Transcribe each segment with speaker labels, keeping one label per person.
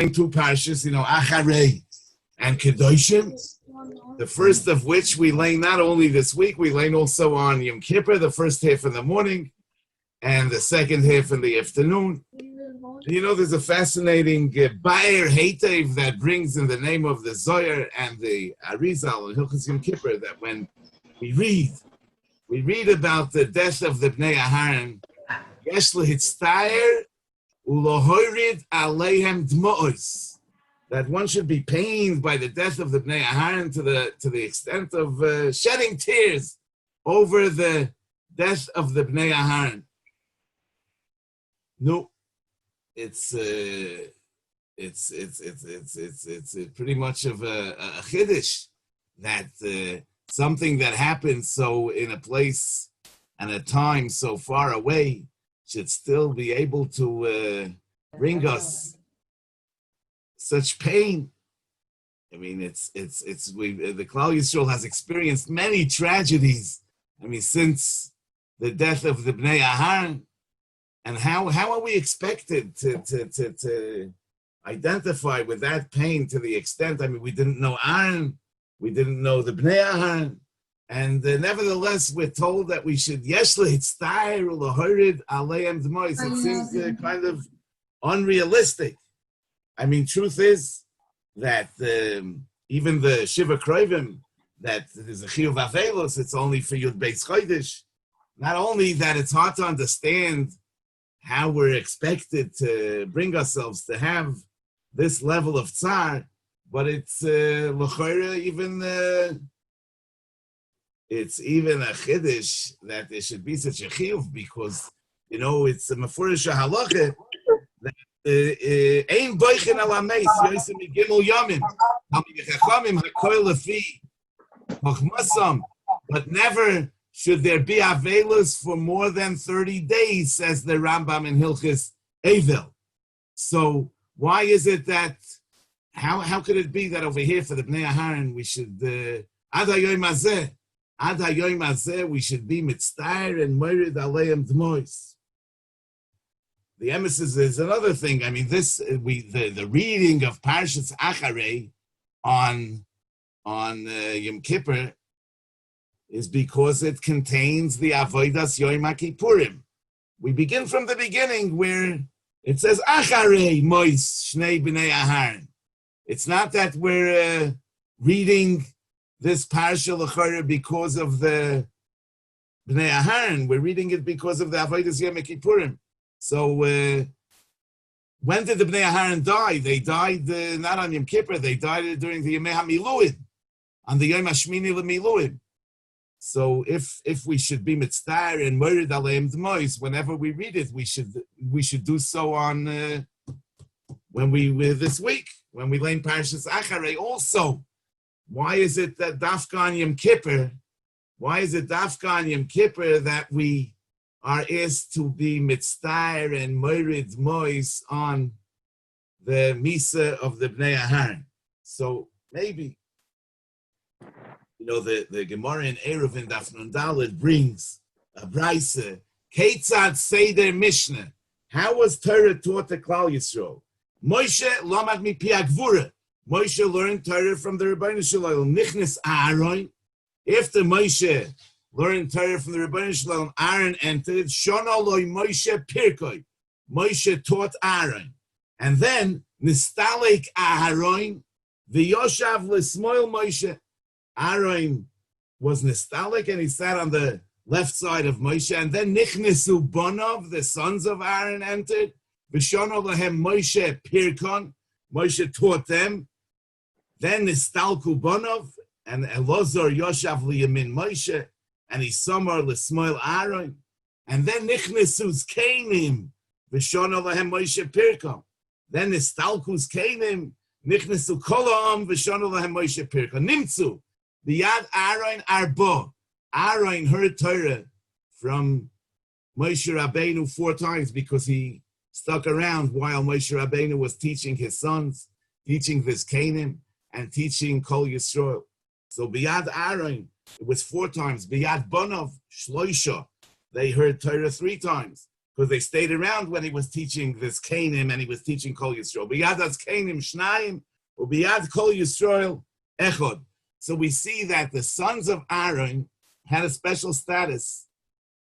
Speaker 1: learn two parshas, Acharei and Kedoshim. The first of which we learn not only this week, we learn also on Yom Kippur, the first half in the morning, and the second half in the afternoon. There's a fascinating Baer Heitev that brings in the name of the Zohar and the Arizal and Hilchos Yom Kippur that when we read about the death of the Bnei Aharon, Yesh lehitztaer ulohorid aleihem dmoos, that one should be pained by the death of the Bnei Aharon to the extent of shedding tears over the death of the Bnei Aharon. No, it's pretty much of a chiddush that something that happens so in a place and a time so far away should still be able to bring us such pain. I mean, the Klal Yisrael has experienced many tragedies. I mean, since the death of the Bnei Aharon, and how are we expected to identify with that pain to the extent? I mean, we didn't know Aaron, we didn't know the Bnei Aharon, and nevertheless, we're told that we should yeshle hitztaer ulohorid aleihem dmois. It seems kind of unrealistic. I mean, truth is that even the Shiva Kroivim, that there's a Chiyuv Avelos, it's only for Yud Beis Chodesh. Not only that, it's hard to understand how we're expected to bring ourselves to have this level of tsar, but it's l'chorah it's even a chiddush that there should be such a chiyuv, because it's a mefurish halacha that ein boichin al hameis yosem migimel yamim chachamim hakoil lefi machmasam, but never should there be avelos for more than 30 days, says the Rambam in Hilchos Eivel. So why is it that, how could it be that over here for the Bnei Aharon we should, ad hayoim hazeh, we should be mitztaer and morid aleim dmois? The emphasis is another thing. I mean, the reading of Parshas Acharei on Yom Kippur is because it contains the Avodas Yom HaKippurim. We begin from the beginning where it says Acharei Mois Shnei Bnei Aharon. It's not that we're reading this parsha l'chorah because of the Bnei Aharon. We're reading it because of the Avodas Yom HaKippurim. So when did the Bnei Aharon die? They died not on Yom Kippur. They died during the Yemei HaMiluim, on the Yom HaShmini L'Miluim. So if we should be mitztaer and morid aleim dmois, whenever we read it, we should do so on this week when we learn Parshas Acharei. Also, why is it that Dafka on Yom Kippur? Why is it Dafka on Yom Kippur that we are asked to be mitztaer and morid dmois on the Misa of the Bnei Aharon? So maybe, the Gemara in Erev in Daf Nun Daled brings a brayse. Keitzad Seder Mishnah. How was Torah taught to Klal Yisrael? Moshe lamad mi pi agvura. Moshe learned Torah from the Rebbeinu Shalom. Nichnas Aaron. After Moshe learned Torah from the Rebbeinu Shalom, Aaron entered. Shona loy Moshe pirkoi. Moshe taught Aaron. And then Nistalek Aaron, v'yoshav l'smoil Moshe. Aaron was nostalgic and he sat on the left side of Moshe, and then Nichnesu Bonov, the sons of Aaron, entered. V'shono lahem Moshe Pirkon, Moshe taught them. Then Nistalku Bonov, and Elazar Yoshav liyamin Moshe, and he samar l'smoil Aaron. And then Nichnesu's Kanim, V'shono lahem Moshe Pirkon. Then Nistalku's Kanim, Nichnesu Kolam, V'shono lahem Moshe Pirkon. Nimtzu. The Yad Aaron Arbo. Aaron heard Torah from Moshe Rabbeinu 4 times because he stuck around while Moshe Rabbeinu was teaching his sons, teaching this Canaan, and teaching Kol Yisrael. So Biyad Aaron, it was 4 times. Biyad Bonov, Shloisha, they heard Torah 3 times. because they stayed around when he was teaching this Canim and he was teaching Kol Yisrael. Biyad as Canim Shnayim, ubiyad Kol Yisrael Echod. So we see that the sons of Aaron had a special status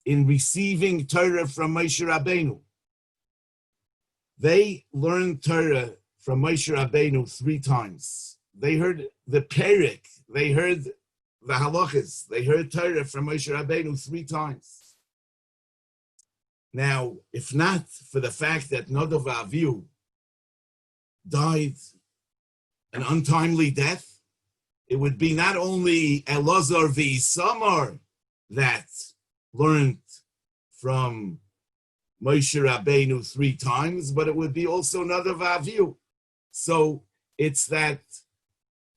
Speaker 1: in receiving Torah from Moshe Rabbeinu. They learned Torah from Moshe Rabbeinu 3 times. They heard the Perek, they heard the halachas, they heard Torah from Moshe Rabbeinu 3 times. Now, if not for the fact that Nadav Avihu died an untimely death, it would be not only Elazar v'Isamar that learned from Moshe Rabbeinu 3 times, but it would be also Nadav Avihu. So it's that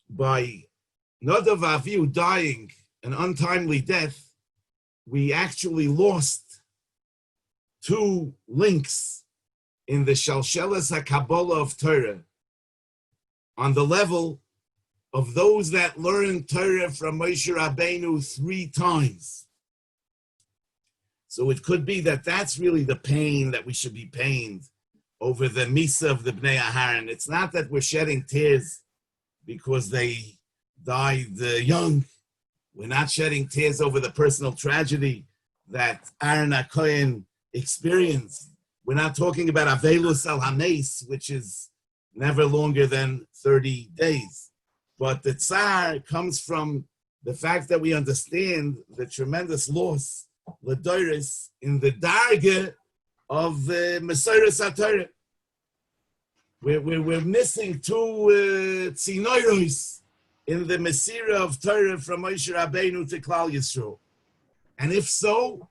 Speaker 1: by Nadav Avihu dying an untimely death, we actually lost 2 links in the Shalshelas HaKabbalah of Torah on the level of those that learned Torah from Moshe Rabbeinu 3 times. So it could be that that's really the pain that we should be pained over the Misa of the Bnei Aharon. It's not that we're shedding tears because they died young. We're not shedding tears over the personal tragedy that Aaron HaKohen experienced. We're not talking about Avelus al Hames, which is never longer than 30 days. But the tsar comes from the fact that we understand the tremendous loss, L'Doris, in the darga of the Mesiras HaTorah. We're missing 2 tzinoros in the Mesira of Torah from Moshe Rabbeinu to Klal Yisrael. And if so,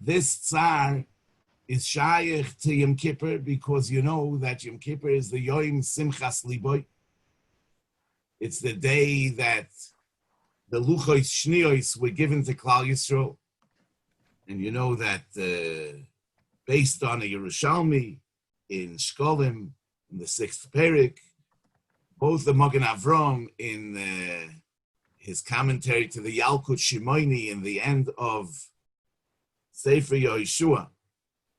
Speaker 1: this tsar is shayach to Yom Kippur, because you know that Yom Kippur is the Yom Simchas Liboy. It's the day that the Luchos Shniyos were given to Klal Yisrael. And you know that based on a Yerushalmi in Shkolim, in the 6th Perek, both the Magen Avram in his commentary to the Yalkut Shimoni in the end of Sefer Yehoshua,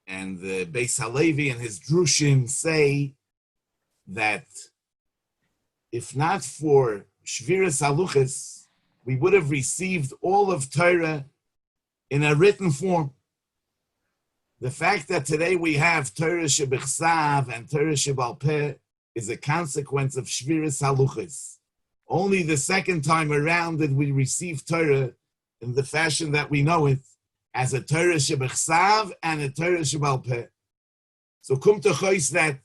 Speaker 1: and the Beis Halevi and his Drushim say that if not for Shviras Haluchas, we would have received all of Torah in a written form. The fact that today we have Torah Shebechsav and Torah Shebal Peh is a consequence of Shviras Haluchas. Only the second time around did we receive Torah in the fashion that we know it, as a Torah Shebechsav and a Torah Shebal Peh. So kum tochois that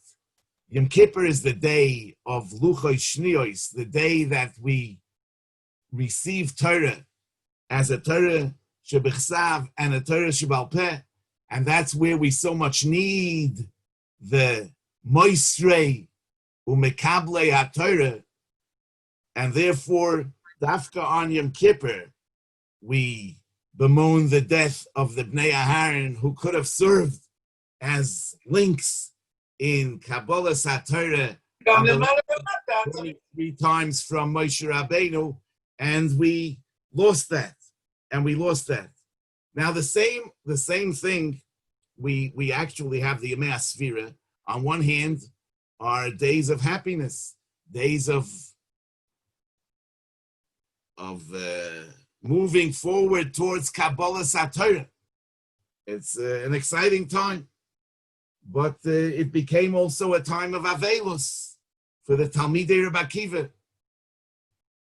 Speaker 1: Yom Kippur is the day of Luchos Shniyos, the day that we receive Torah as a Torah Shebechsav and a Torah Shebal Peh, and that's where we so much need the Moisrei Umekablei HaTorah, and therefore, Dafka on Yom Kippur, we bemoan the death of the Bnei Aharon, who could have served as links in Kabbalah HaTorah 23 times from Moshe Rabbeinu, and we lost that. Now the same thing, we actually have the Yemei Asfira. On one hand, are days of happiness, days of moving forward towards Kabbalah HaTorah. It's an exciting time. But it became also a time of Avelus for the Talmidei Rebbe Akiva.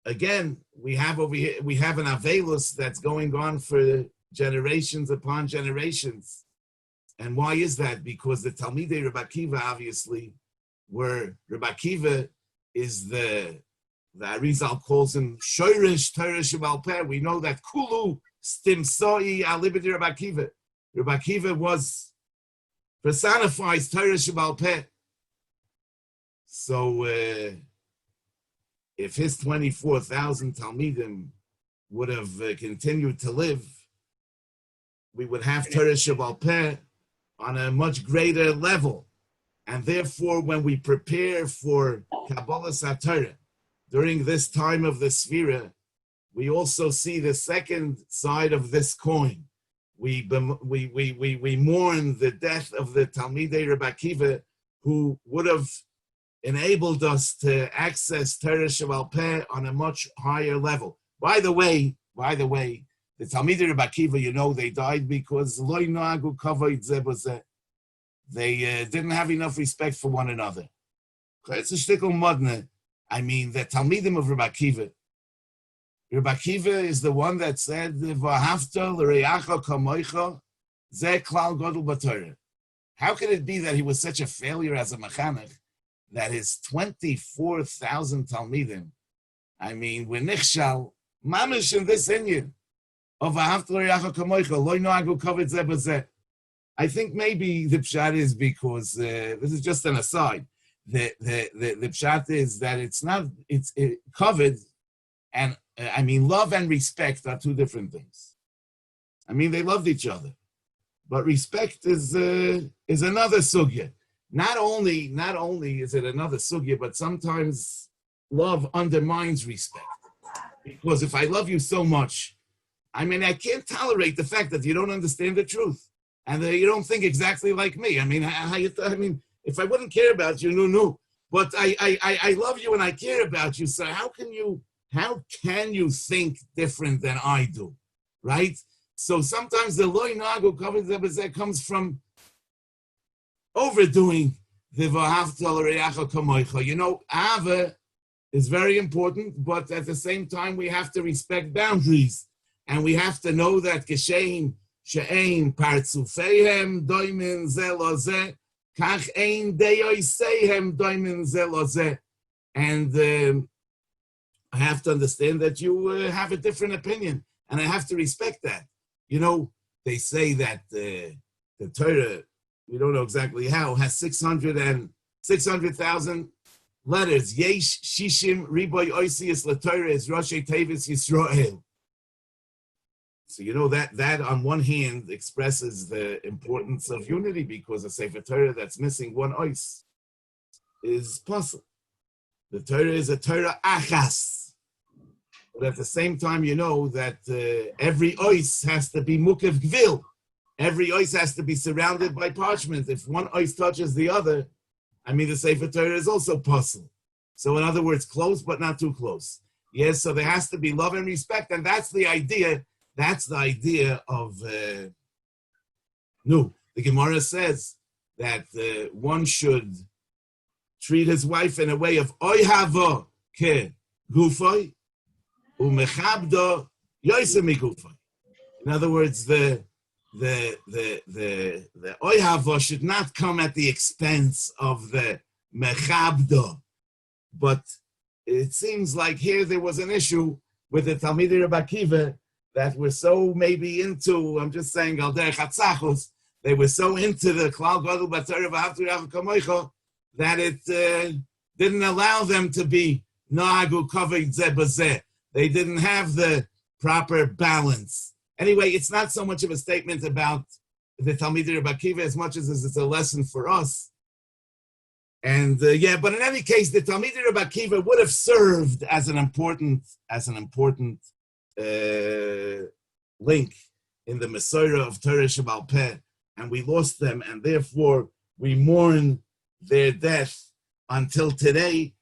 Speaker 1: Again, we have an Avelus that's going on for generations upon generations. And why is that? Because the Talmidei Rebbe Akiva, obviously, where Rebbe Akiva is the Arizal calls him Shoirish Torah Shebal Peh. We know that Kulu Stimsoi Alibidi Rebbe Akiva. Rebbe Akiva personifies Torah Shebal Peh. So if his 24,000 Talmidim would have continued to live, we would have Torah Shebal Peh on a much greater level. And therefore, when we prepare for Kabbalah HaTorah during this time of the Sfira, we also see the second side of this coin. we mourn the death of the Talmidei Rebbe Akiva, who would have enabled us to access Torah Sheba'al Peh on a much higher level. By the way, the Talmidei Rebbe Akiva, they died because Loi Noagu Kavod Zeh B'Zeh. They didn't have enough respect for one another. It's a shtickle modne. I mean, the Talmidim of Rebbe Akiva. Rebbe Akiva is the one that said, "V'ahavta l'reacha kamoicha, zeh klal gadol b'Torah." How could it be that he was such a failure as a mechanech that his 24,000 Talmidim, I mean, were nichshal, mamish in this inyan of "V'ahavta l'reacha kamoicha, lo noagu kavod zeh b'zeh." I think maybe the pshat is because this is just an aside. The pshat is that it's covered, and I mean love and respect are two different things. I mean they loved each other, but respect is another sugya. Not only is it another sugya, but sometimes love undermines respect. Because if I love you so much, I mean I can't tolerate the fact that you don't understand the truth and that you don't think exactly like me. I mean, if I wouldn't care about you, no. But I love you and I care about you. So how can you think different than I do, right? So sometimes the loy nagu kavod comes from overdoing the v'ahavta l'reacha kamoicha. Ava is very important, but at the same time we have to respect boundaries, and we have to know that gesheim she'ein partzufeihem doimin zeh lo zeh. And I have to understand that you have a different opinion, and I have to respect that. They say that the Torah, we don't know exactly how, has 600,000 letters. Yesh shishim riboy oisius LaTorah is Roshei Tevis Yisrael. So that on one hand expresses the importance of unity, because a Sefer Torah that's missing one ois is possible. The Torah is a Torah achas, but at the same time, that every ois has to be mukev gvil. Every ois has to be surrounded by parchment. If one ois touches the other, the Sefer Torah is also possible. So in other words, close but not too close. Yes, so there has to be love and respect, and that's the idea. That's the idea of, the Gemara says that one should treat his wife in a way of oihava ke gufay umechabda yosem migufay. In other words, the oihava should not come at the expense of the mechabda. But it seems like here there was an issue with the Talmidei Rebbe Akiva that were so maybe into, I'm just saying, al derech hatzachus, they were so into the klal gadol b'Torah v'ahavta l'reacha kamoicha that it didn't allow them to be noagu kavod zeh b'zeh. They didn't have the proper balance. Anyway, it's not so much of a statement about the Talmidei Rebbe Akiva as much as it's a lesson for us. And but in any case, the Talmidei Rebbe Akiva would have served as an important link in the Mesorah of Torah Sheba'al Peh, and we lost them, and therefore we mourn their death until today,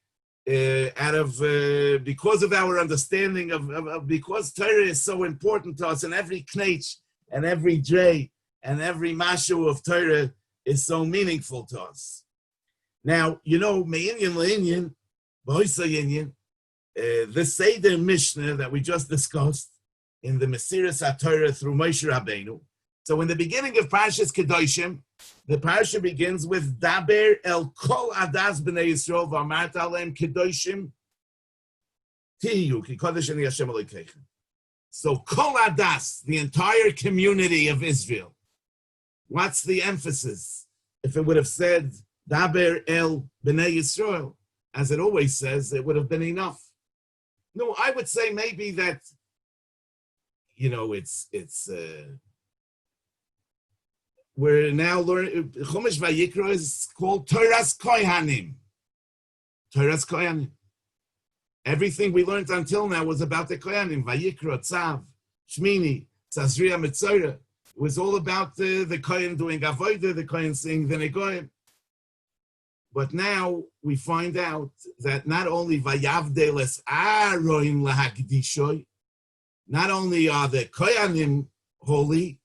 Speaker 1: because of our understanding of because Torah is so important to us, and every knetch and every dray and every mashu of Torah is so meaningful to us. Now, me'inyan le'inyan, b'hoisa yinyan, the Seder Mishnah that we just discussed in the Mesiras HaTorah through Moshe Rabbeinu. So in the beginning of Parshas Kedoshim, the parsha begins with Daber el kol adas b'nei Yisrael v'amart aleim Kedoshim tiyu ki kodesh ani Hashem Elokeichem. So kol adas, the entire community of Israel. What's the emphasis? If it would have said Daber el b'nei Yisrael, as it always says, it would have been enough. No, I would say maybe that, it's we're now learning, Chumash Vayikra is called Toras Kohanim. Toras Kohanim. Everything we learned until now was about the Kohanim. Vayikra, Tzav, Shmini, Tzazriya, Mitzorah. It was all about the Kohen doing avodah, the Kohen singing the negoim. But now we find out that not only vayavdeles aroim lahakdishoy, not only are the Kohanim holy,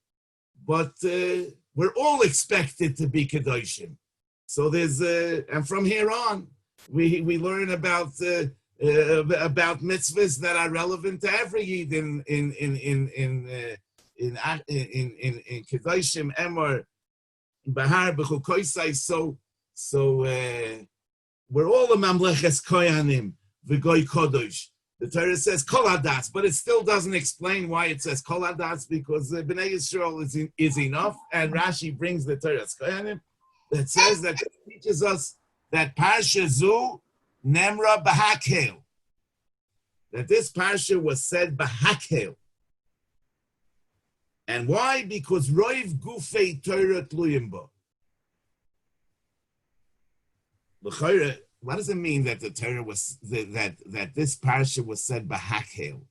Speaker 1: but we're all expected to be Kedoshim. So there's, and from here on, we learn about mitzvahs that are relevant to every Yid in Kedoshim, Emor, Bahar, B'chukoisai. So we're all a Mamleches Kohanim, V'goy Kodosh. The Torah says Kol Hadas, but it still doesn't explain why it says Kol Hadas, because Bnei Yisrael is enough, and Rashi brings the Torah's Kohanim that says that it teaches us that parsha zu nemra b'hakel, that this parsha was said b'hakel. And why? Because roiv gufei Torah tluyim bo. What does it mean that the Torah was that this parsha was said b'hakel?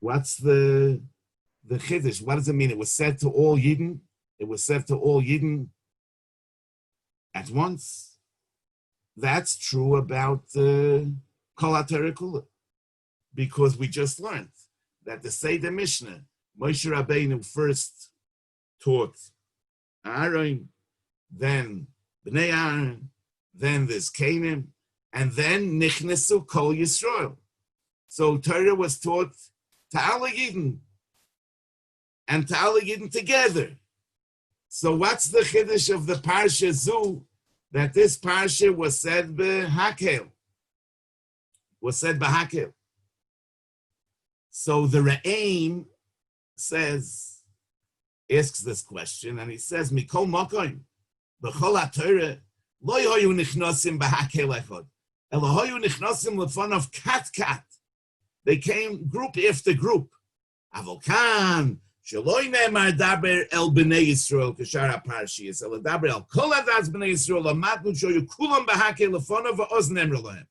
Speaker 1: What's the chiddush? What does it mean? It was said to all Yidden. It was said to all Yidden at once. That's true about Kol HaTorah Kula, because we just learned that the Seder Mishnah, Moshe Rabbeinu first taught Aaron, then Bnei Aaron, then there's Canaan, and then Nichnesu Kol Yisrael. So Torah was taught to all Yidden, and to all Yidden together. So what's the chiddush of the parsha zu, that this parsha was said b'hakel? So the Re'aim asks this question, and he says, Mikol Mokoim, b'chol HaTorah, lo yoyu nichnosim b'hakel echad, elo hoyu nichnosim lefonav kat. They came group after group. Avokan, Shaloi ne'emar daber el b'nei Yisrael k'shar ha'parshiyos, elo daber el kol hadas b'nei Yisrael, amatnu shoyu kulam b'hakel lefonav va'oz nemra lohem.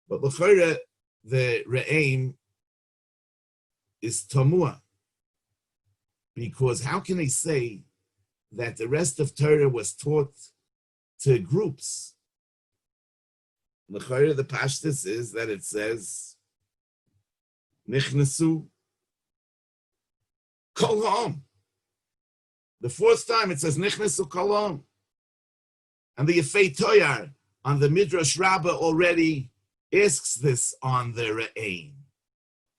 Speaker 1: But l'chora, the Re'aim is tamua, because how can they say that the rest of Torah was taught to groups? L'chora, the Parshas is that it says nichnesu kol ha'am. The fourth time it says nichnesu kol ha'am, and the Yefei Toyar on the Midrash Rabbah already asks this on the Re'aim.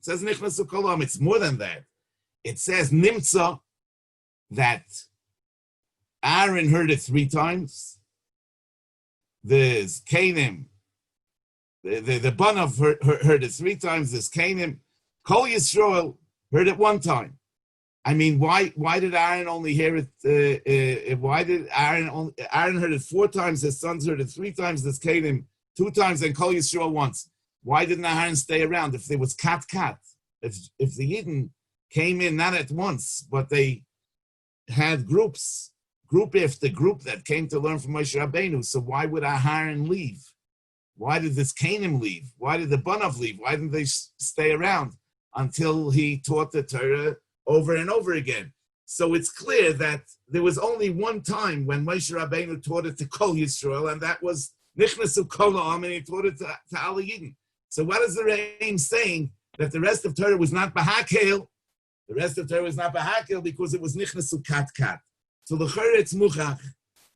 Speaker 1: It says nichnesu kol ha'am. It's more than that. It says nimtza, that Aaron heard it 3 times. There's Canaan, the Banav heard it 3 times. There's Canaan. Kol Yisrael heard it 1 time. I mean, why did Aaron only hear it? Why did Aaron heard it 4 times? His sons heard it 3 times. There's Canaan 2 times, and Kol Yisrael once. Why didn't Aaron stay around? If there was kat, if the Yidden came in not at once, but they had group after group that came to learn from Moshe Rabbeinu. So why would Aaron leave? Why did this Canaan leave? Why did the Banav leave? Why didn't they stay around until he taught the Torah over and over again? So it's clear that there was only 1 time when Moshe Rabbeinu taught it to Kol Yisrael, and that was Nichnesu Kol Ha'am, and he taught it to Al Yidden. So what is the Re'aim saying? That the rest of Torah was not B'hakel. The rest of Torah was not B'hakel because it was Nichnesu Kat. So the Chor it's Muchach,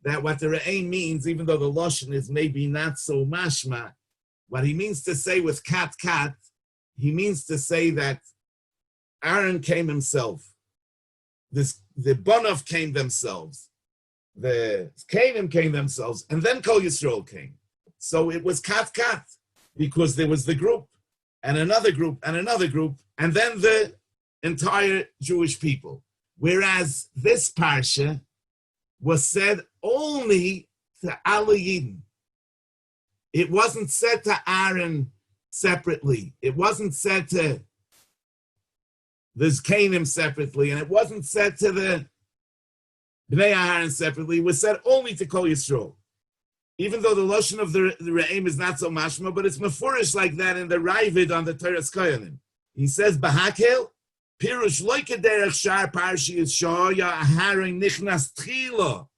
Speaker 1: that what the Re'aim means, even though the Lashon is maybe not so mashma, what he means to say with kat, he means to say that Aaron came himself, the Banav came themselves, the Canaan came themselves, and then Kol Yisrael came. So it was kat, because there was the group, and another group, and another group, and then the entire Jewish people. Whereas this parsha was said only to Ala Yidden. It wasn't said to Aaron separately. It wasn't said to the Zkanim separately, and it wasn't said to the Bnei Aaron separately. It was said only to Kol Yisrael. Even though the Lashon of the Re'aim is not so mashma, but it's mefurish like that in the Ravid on the Teres Koyanim. He says, B'hakel, Pirush loike derech shar parshi is shoya Acharei nichnas tchila.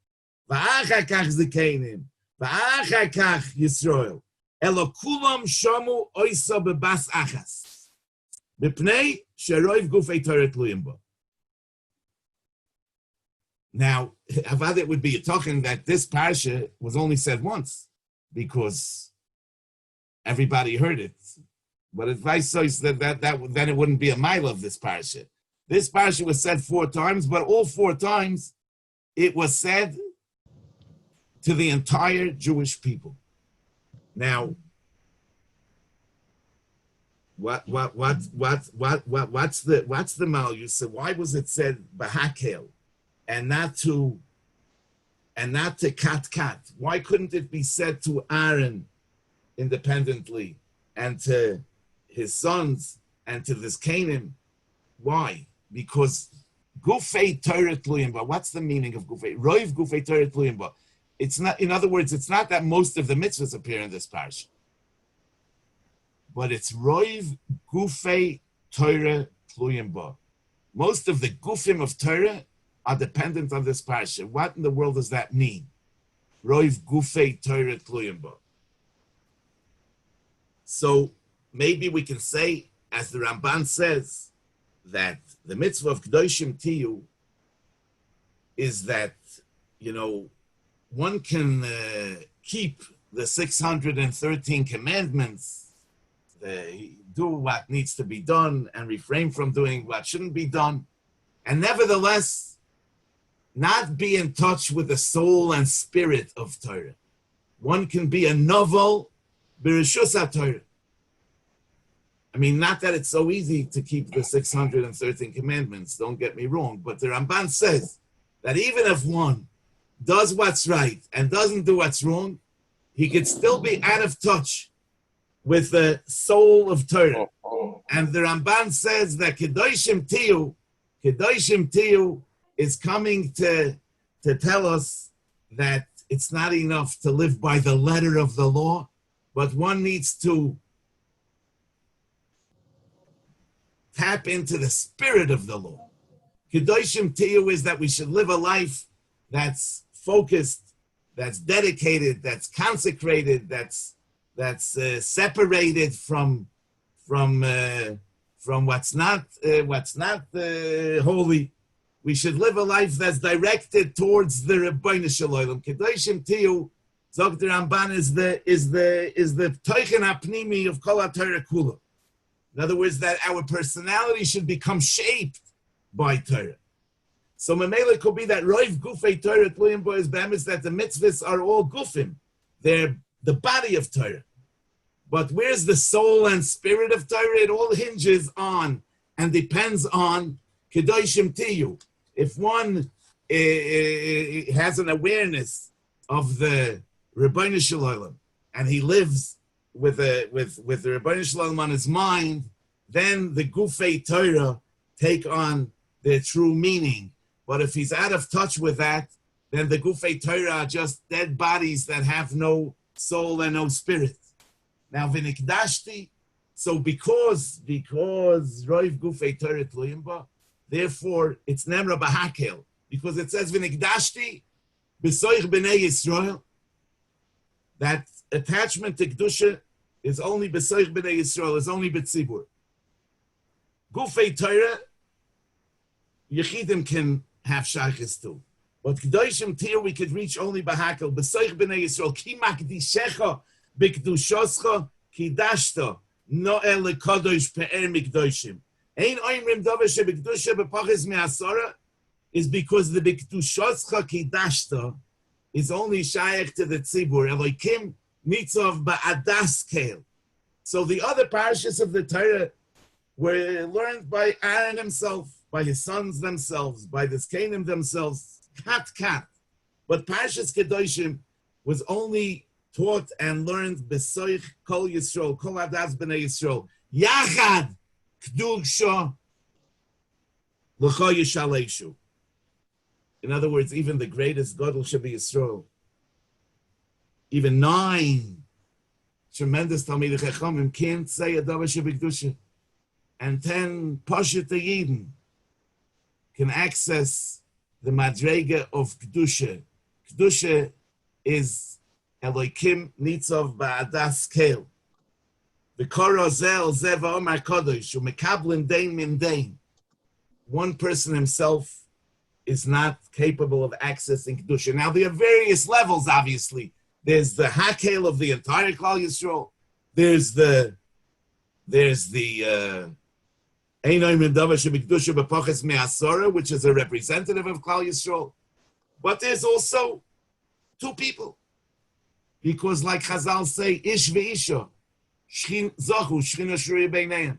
Speaker 1: Va'achar kach zekenim. Va'achar kach Yisrael. Elo kulam shamu oisa bebas achas. B'pnei sheroiv gufei Torah tluyim bo. Now, Avad, it would be a token that this parsha was only said once because everybody heard it. But if I say that then it wouldn't be a mile of this parsha. This parsha was said 4 times, but all 4 times it was said to the entire Jewish people. Now, what's the mal? You said, why was it said Bahakel and not to Kat? Why couldn't it be said to Aaron independently and to his sons and to this Canaan? Why? Because Gufei Torah Tluyimba. What's the meaning of Gufei? Roiv Gufei Torah Tluyimba. It's not, in other words, it's not that most of the mitzvahs appear in this parsha, but it's Roiv Gufei Torah Tluyimba. Most of the Gufim of Torah are dependent on this parsha. What in the world does that mean? Roiv Gufei Torah Tluyimba. So maybe we can say, as the Ramban says, that the mitzvah of Kedoshim Tiyu is that, one can keep the 613 commandments, do what needs to be done, and refrain from doing what shouldn't be done, and nevertheless not be in touch with the soul and spirit of Torah. One can be a novel b'reshus HaTorah. I mean, not that it's so easy to keep the 613 commandments, don't get me wrong, but the Ramban says that even if one does what's right and doesn't do what's wrong, he could still be out of touch with the soul of Torah. And the Ramban says that Kedoshim Tiyu is coming to tell us that it's not enough to live by the letter of the law, but one needs to tap into the spirit of the law. Kedoshim Tiyu is that we should live a life that's focused, that's dedicated, that's consecrated, that's separated from what's not holy. We should live a life that's directed towards the Rebbeinu Shalom. Kedoshim Tiyu, Zog the Ramban, is the Toichen Apnimi of Kol HaTorah Kula. In other words, that our personality should become shaped by Torah. So Mamela could be that Roiv Gufei Torah Tluyim Bo is bemis, that the mitzvahs are all gufim. They're the body of Torah. But where's the soul and spirit of Torah? It all hinges on and depends on Kedoshim Tiyu. If one has an awareness of the Rebbeinu Shalom and he lives with the Rebbeinu Shalom on his mind, then the Gufei Torah take on their true meaning. But if he's out of touch with that, then the Gufei Torah are just dead bodies that have no soul and no spirit. Now, v'nikdashti, so because Roiv Gufei Torah Tluyimba, therefore it's Nemra Bahakel, because it says v'nikdashti b'soich b'nei Yisrael, that attachment to Kedusha is only b'soich b'nei Yisrael, is only b'tzibur. Gufei Torah, Yechidim can have shaykhis too. But Kedoshim Tiyu we could reach only Bahakel. B'soich b'nei Yisrael, ki makdishecha b'kedushoscha kidashta no'el lekadosh pe'er mikdoshim. Ein oimrim davar sheb'kedusha b'pachis me'asara is because the b'kedushoscha kidashta is only shaykh to the tzibur. Elokim nitzav ba'adas keil. So the other parshas of the Torah were learned by Aaron himself, by his sons themselves, by the Zkanim themselves, kat. But Parshas Kedoshim was only taught and learned b'soich kol Yisrael, kol adas b'nei Yisrael, yachad k'dusha l'cha yishaleishu. In other words, even the greatest gadol should be Yisrael. Even 9 tremendous Talmidei Chachamim can't say a davar sheb'kedusha. and 10 Pasha Yidden can access the Madrega of Kedusha. Kedusha is Elokim Nitzov Ba'adas Kel. The Korozel Zeva Omar Kodosh, Umekablin Dein Min Dein. One person himself is not capable of accessing Kedusha. Now, there are various levels, obviously. There's the Hakel of the entire Klal Yisrael. There's the Einoy Mendavar Shebikdusha B'Pachas Me'asora, which is a representative of Klal Yisrael. But there's also two people. Because like Chazal say, Ish ve'isha, Shchin Zochu, Shchina Shruya Beinayim.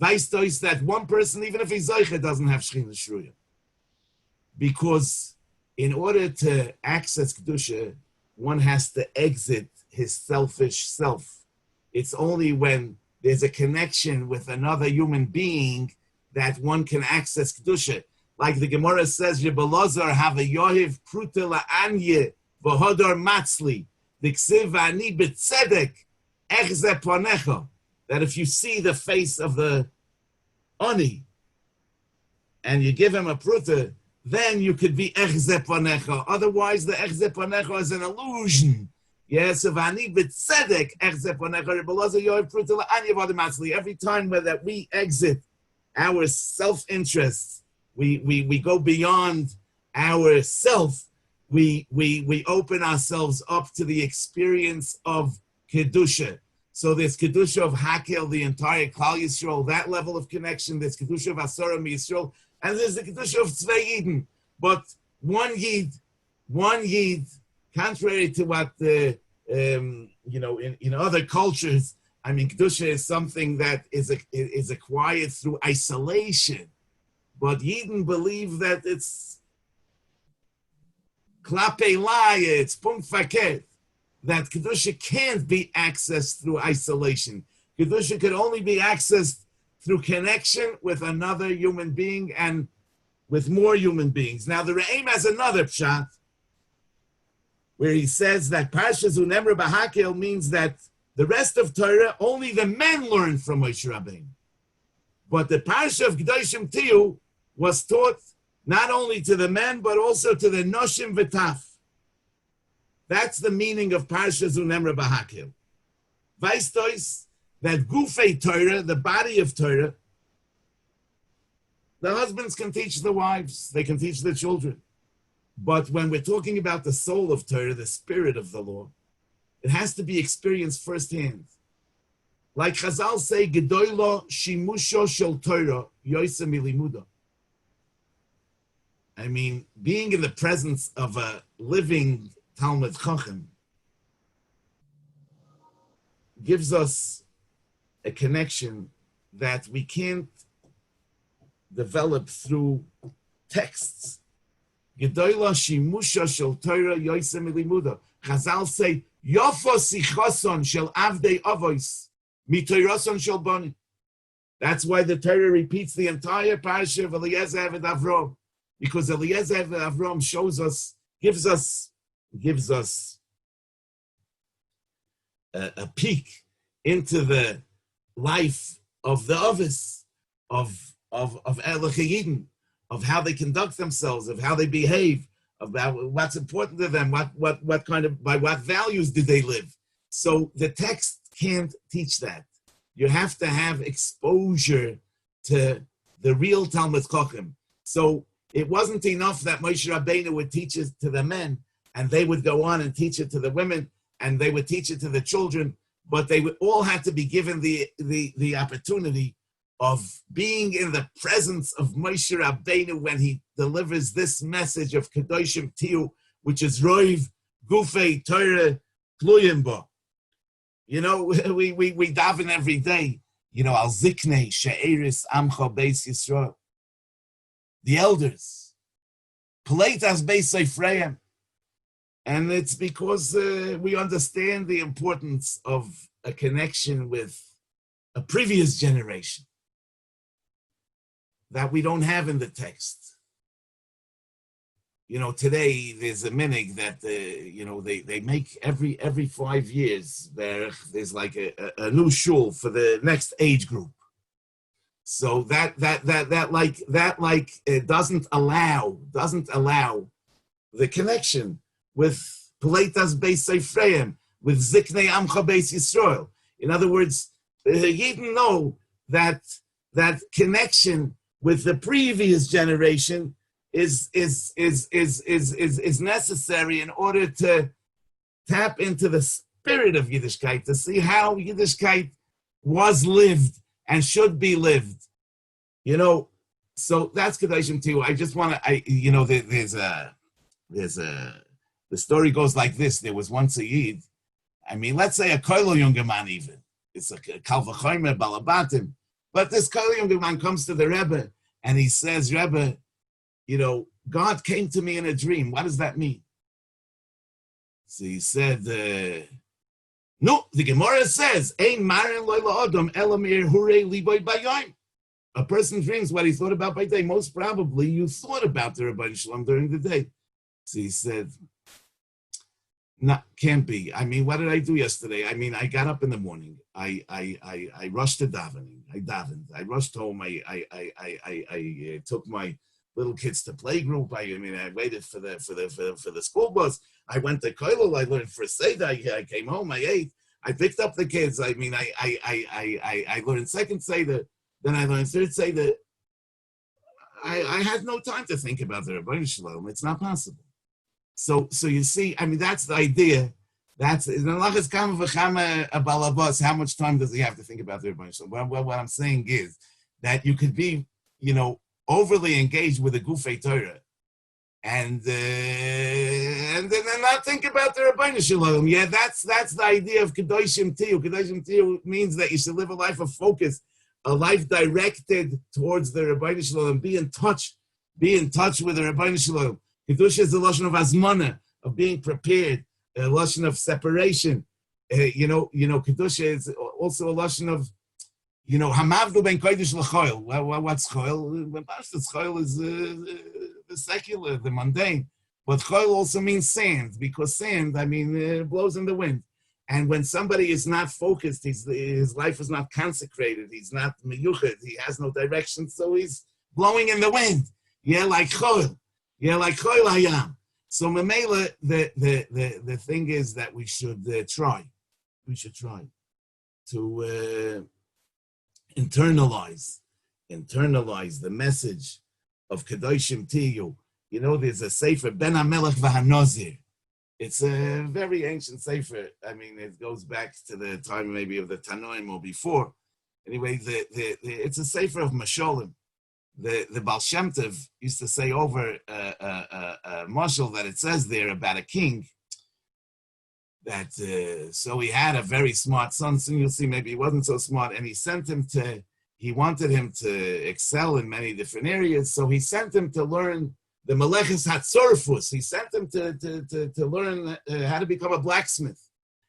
Speaker 1: Weißt that one person, even if he's Zoicha, doesn't have Shchina Shruya. Because in order to access Kedusha, one has to exit his selfish self. It's only when there's a connection with another human being that one can access Kedusha. Like the Gemara says, Rebelazar have a Yohiv Prutila Anye V'hodor Matzli Diksiv V'ani B'tzedek Echze Ponecha. That if you see the face of the Oni and you give him a Pruta, then you could be Echze Ponecha. Otherwise, the Echze Ponecha is an illusion. Yes, V'ani B'tzedek Echze Ponecha Rebelazar Yohiv Prutila Anye V'hodor Matzli. Every time that we exit our self-interests, we go beyond ourself. We open ourselves up to the experience of Kedusha. So there's Kedusha of Hakel, the entire Klal Yisrael, that level of connection. There's Kedusha of Asara Yisrael, and there's the Kedusha of Tzvei Yidden. But one Yid, contrary to what in other cultures, I mean, Kedusha is something that is acquired through isolation. But Yidden believe that it's klape laya, it's punkt faket, that Kedusha can't be accessed through isolation. Kedusha could only be accessed through connection with another human being and with more human beings. Now, the Re'im has another pshat, where he says that Parshas Unemra B'Hakel means that the rest of Torah, only the men learn from Moshe Rabbeinu. But the parsha of Kedoshim Tiyu was taught not only to the men, but also to the Noshim V'Taf. That's the meaning of Parshas Unemra B'Hakel. Weißt that Gufei Torah, the body of Torah, the husbands can teach the wives, they can teach the children. But when we're talking about the soul of Torah, the spirit of the law, it has to be experienced firsthand. Like Chazal say, Gedoylo Shimusho Shel Torah Yoyse Milimuda. I mean, being in the presence of a living Talmud Chacham gives us a connection that we can't develop through texts. Gedoylo Shimusho Shel Torah Yoyse Milimuda. Chazal say, Yofo Sichoson Shel Avdei Avos Mitoyroson Shel Boni. That's why the Torah repeats the entire parsha of Eliezer and Avram. Because Eliezer and Avram gives us a peek into the life of the Ovis, of Elachayidin, of how they conduct themselves, of how they behave, about what's important to them, what kind of, by what values do they live. So the text can't teach that. You have to have exposure to the real Talmud Chacham. So it wasn't enough that Moshe Rabbeinu would teach it to the men, and they would go on and teach it to the women, and they would teach it to the children, but they would all have to be given the opportunity of being in the presence of Moshe Rabbeinu when he delivers this message of Kedoshim Tiyu, which is Roiv Gufei Torah Tluyim Bo. You know, we daven every day, Al Ziknei She'eris Amcha Beis Yisrael. The elders, Pleitas Beis Ephraim. And it's because we understand the importance of a connection with a previous generation that we don't have in the text. Today there's a minig that, they make every 5 years, there's like a new shul for the next age group. So that doesn't allow the connection with Peletas Beis Ephraim, with Ziknei Amcha Beis Yisrael. In other words, Yidden know that connection with the previous generation is necessary in order to tap into the spirit of Yiddishkeit, to see how Yiddishkeit was lived and should be lived. So that's Kedoshim too. I just want to, the story goes like this. There was once a Yid, let's say a Koilo younger man even. It's a Kal V'chomer Balabatim. But this Koilo younger man comes to the Rebbe and he says, Rebbe, God came to me in a dream. What does that mean? So he said, no, the Gemara says, Ein marin loy Adam elamir hurei liboy bayom. A person dreams what he thought about by day. Most probably you thought about the Rebbeinu Shalom during the day. So he said, no, can't be. What did I do yesterday? I got up in the morning. I rushed to davening. I davened. I rushed home. I took my little kids to playgroup. I waited for the school bus. I went to Koilel. I learned for Seder. I came home. I ate. I picked up the kids. I learned second Seder. Then I learned third Seder. I had no time to think about the Rebbeinu Shalom. It's not possible. So you see, that's the idea. That's how much time does he have to think about the Rebbeinu Shalom? Well, what I'm saying is that you could be, overly engaged with the Gufei Torah, and then not think about the Rebbeinu Shalom. Yeah, that's the idea of Kedoshim Tiyu. Kedoshim Tiyu means that you should live a life of focus, a life directed towards the Rebbeinu Shalom. Be in touch with the Rebbeinu Shalom. Kedusha is the lashon of azmana, of being prepared, a lashon of separation. Kedusha is also a lashon of, hamavdu ben kodesh l'choil. What's choil? When Parshas choil is the secular, the mundane. But choil also means sand, because sand, blows in the wind. And when somebody is not focused, his life is not consecrated, he's not meyuched, he has no direction, so he's blowing in the wind. Yeah, like choil. Yeah, like choil hayam. So memela, the thing is that we should try. We should try to internalize the message of Kedoshim Tiyu. There's a sefer Ben HaMelech v'Hanozir. It's a very ancient sefer. It goes back to the time maybe of the Tanoim or before. Anyway, it's a sefer of Masholim. The Baal Shem Tov used to say over a mashal that it says there about a king, that so he had a very smart son. Soon you'll see maybe he wasn't so smart, and he wanted him to excel in many different areas, so he sent him to learn the Meleches Hatzorfus. He sent him to learn how to become a blacksmith.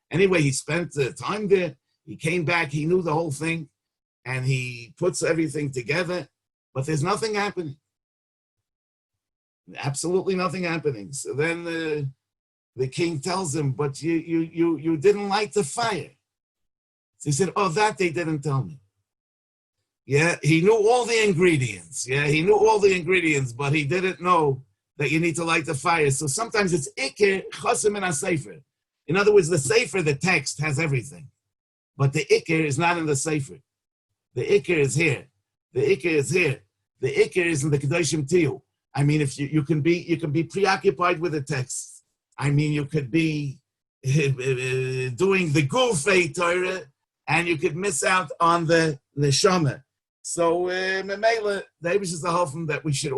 Speaker 1: Anyway, he spent time there. He came back. He knew the whole thing, and he puts everything together. But there's nothing happening. Absolutely nothing happening. So then the king tells him, "But you didn't light the fire." So he said, "Oh, that they didn't tell me." Yeah, he knew all the ingredients. Yeah, he knew all the ingredients, but he didn't know that you need to light the fire. So sometimes it's ikir chosim in a sefer. In other words, the sefer, the text has everything, but the ikir is not in the sefer. The ikir is here. The ikir is here. The ikir is in the Kedoshim Tiyu. If you can be preoccupied with the text. You could be doing the Gufei Torah, and you could miss out on the neshama. So, Memela, the Eibush is the Hofim that we should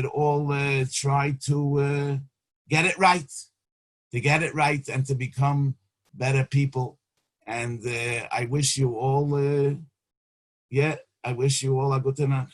Speaker 1: all try to get it right, and to become better people. And I wish you all, I wish you all a good night.